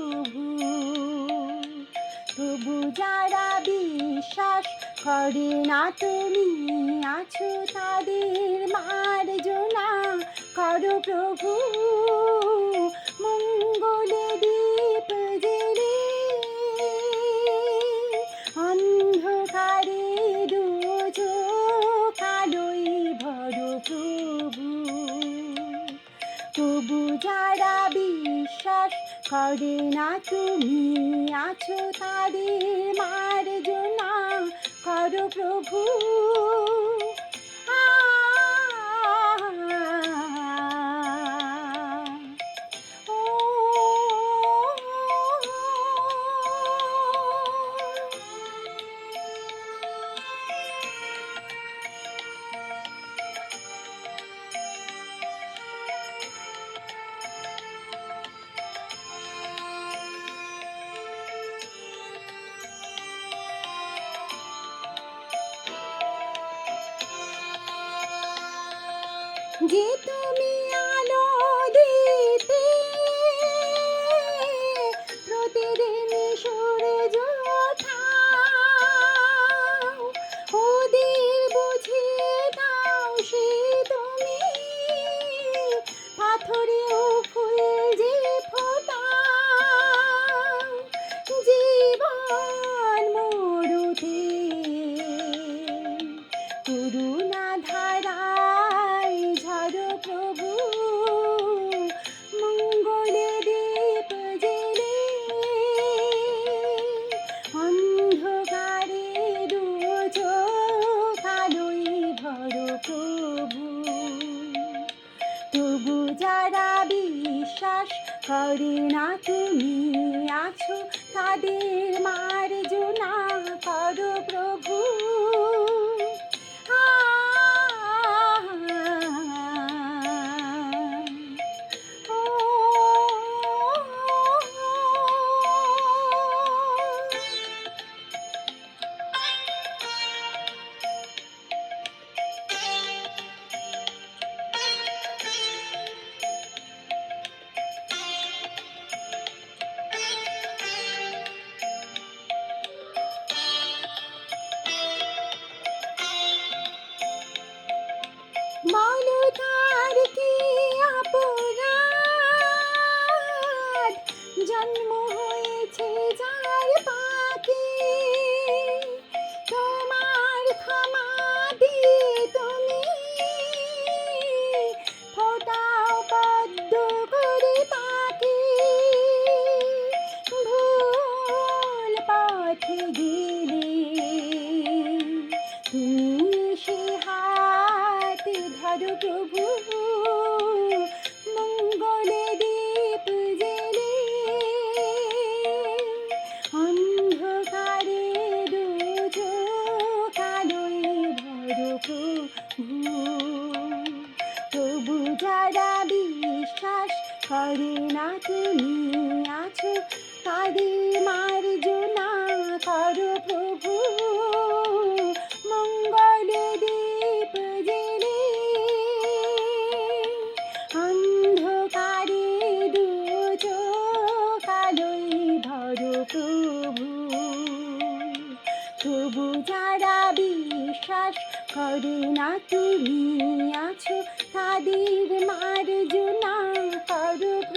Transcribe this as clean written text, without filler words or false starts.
প্রভু। তবু যারা বিশ্বাস করে না তুমি আছো, তাদের মার্জনা করো প্রভু। মঙ্গলে দীপ জেলে অন্ধকারে দুচোখ আলোয় ভরো প্রভু। তবু যারা বিশ্বাস করে না তুমি আছো, তাদের মার্জনা করো প্রভু। যে তুমি আলো দিতে প্রতিদিন সূর্য ওঠাও, ওদের বুঝিয়ে দাও সে তুমি পাথরেও ফুল যে ফোটাও। জীবন মরুতে করুণা ধারায় ঝরো প্রভু। মঙ্গলে দীপ জেলে অন্ধকারে দুচোখ আলোয় ভরো প্রভু। তবু যারা বিশ্বাস করে না তুমি আছো, তাদের মার্জনা করো প্রভু। বলো তার কি অপরাধ, জন্ম হয়েছে যার পাকে। তোমার ক্ষমা দিয়ে তুমি ফোটাও পদ্ম করে তাকে। ভুল পথে গেলে তুমি সে হাত ধরো প্রভু। মঙ্গলে দীপ জেলে অন্ধকারে দুচোখ আলোয় ভরো প্রভু। তবু যারা বিশ্বাস করে না তুমি আছো, তাদের মার্জনা করো প্রভু। মঙ্গলে দীপ জেলে অন্ধকারে দুচোখ আলোয় ভরো প্রভু। তবু যারা বিশ্বাস করে না তুমি আছো, তাদের মার্জনা করো।